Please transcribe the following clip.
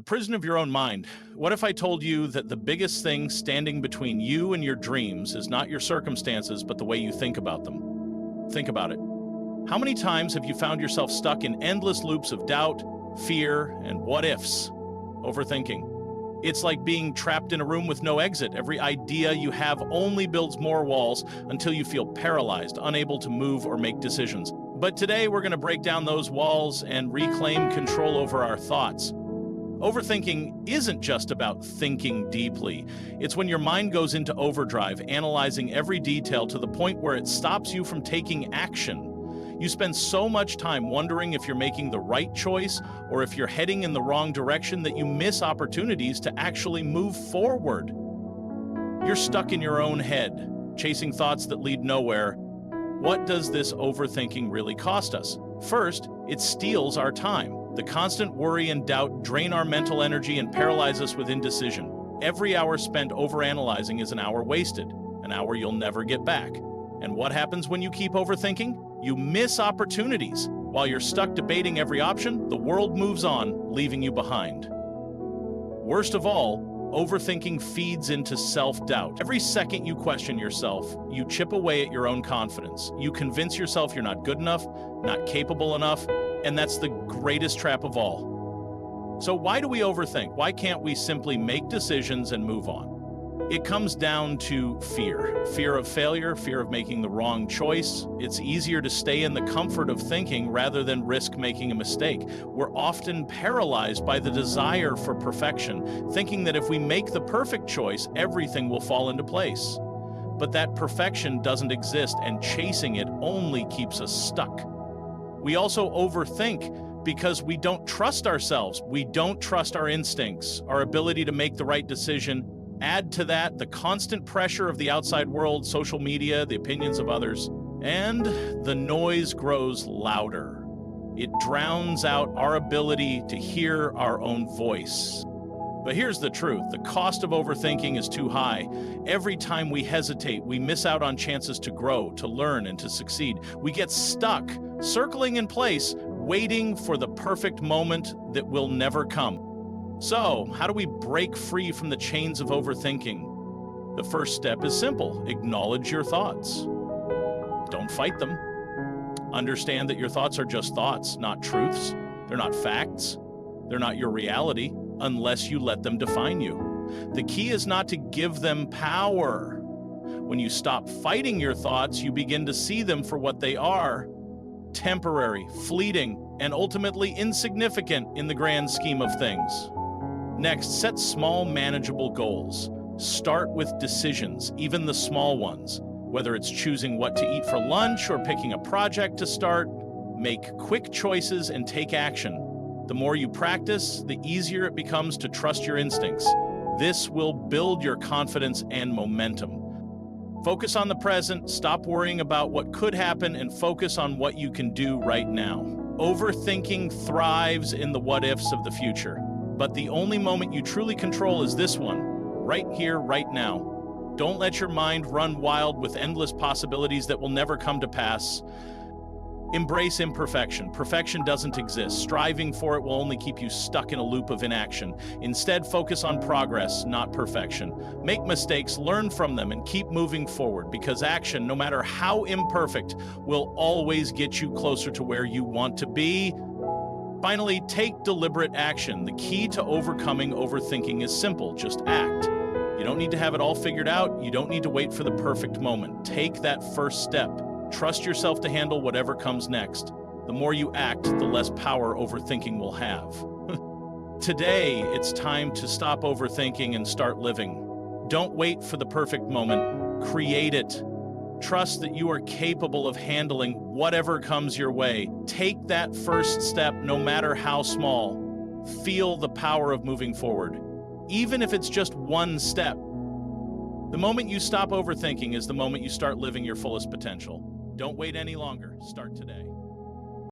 prison of your own mind. What if I told you that the biggest thing standing between you and your dreams is not your circumstances, but the way you think about them? Think about it. How many times have you found yourself stuck in endless loops of doubt, fear, and what ifs? Overthinking. It's like being trapped in a room with no exit. Every idea you have only builds more walls until you feel paralyzed, unable to move or make decisions. But today we're going to break down those walls and reclaim control over our thoughts. Overthinking isn't just about thinking deeply. It's when your mind goes into overdrive, analyzing every detail to the point where it stops you from taking action. You spend so much time wondering if you're making the right choice or if you're heading in the wrong direction that you miss opportunities to actually move forward. You're stuck in your own head, chasing thoughts that lead nowhere. What does this overthinking really cost us? First, it steals our time. The constant worry and doubt drain our mental energy and paralyze us with indecision. Every hour spent overanalyzing is an hour wasted, an hour you'll never get back. And what happens when you keep overthinking? You miss opportunities. While you're stuck debating every option, the world moves on, leaving you behind. Worst of all, overthinking feeds into self-doubt. Every second you question yourself, you chip away at your own confidence. You convince yourself you're not good enough, not capable enough, and that's the greatest trap of all. So why do we overthink? Why can't we simply make decisions and move on? It comes down to fear. Fear of failure, fear of making the wrong choice. It's easier to stay in the comfort of thinking rather than risk making a mistake. We're often paralyzed by the desire for perfection, thinking that if we make the perfect choice, everything will fall into place. But that perfection doesn't exist, and chasing it only keeps us stuck. We also overthink because we don't trust ourselves. We don't trust our instincts, our ability to make the right decision. Add to that the constant pressure of the outside world, social media, the opinions of others, and the noise grows louder. It drowns out our ability to hear our own voice. But here's the truth. The cost of overthinking is too high. Every time we hesitate, we miss out on chances to grow, to learn, and to succeed. We get stuck, circling in place, waiting for the perfect moment that will never come. So, how do we break free from the chains of overthinking? The first step is simple. Acknowledge your thoughts. Don't fight them. Understand that your thoughts are just thoughts, not truths. They're not facts. They're not your reality unless you let them define you. The key is not to give them power. When you stop fighting your thoughts, you begin to see them for what they are: temporary, fleeting, and ultimately insignificant in the grand scheme of things. Next, set small, manageable goals. Start with decisions, even the small ones. Whether it's choosing what to eat for lunch or picking a project to start, make quick choices and take action. The more you practice, the easier it becomes to trust your instincts. This will build your confidence and momentum. Focus on the present, stop worrying about what could happen, and focus on what you can do right now. Overthinking thrives in the what-ifs of the future. But the only moment you truly control is this one, right here, right now. Don't let your mind run wild with endless possibilities that will never come to pass. Embrace imperfection. Perfection doesn't exist. Striving for it will only keep you stuck in a loop of inaction. Instead, focus on progress, not perfection. Make mistakes, learn from them, and keep moving forward, because action, no matter how imperfect, will always get you closer to where you want to be. Finally, take deliberate action. The key to overcoming overthinking is simple. Just act. You don't need to have it all figured out. You don't need to wait for the perfect moment. Take that first step. Trust yourself to handle whatever comes next. The more you act, the less power overthinking will have. Today, it's time to stop overthinking and start living. Don't wait for the perfect moment. Create it. Trust that you are capable of handling whatever comes your way. Take that first step, no matter how small. Feel the power of moving forward, even if it's just one step. The moment you stop overthinking is the moment you start living your fullest potential. Don't wait any longer. Start today.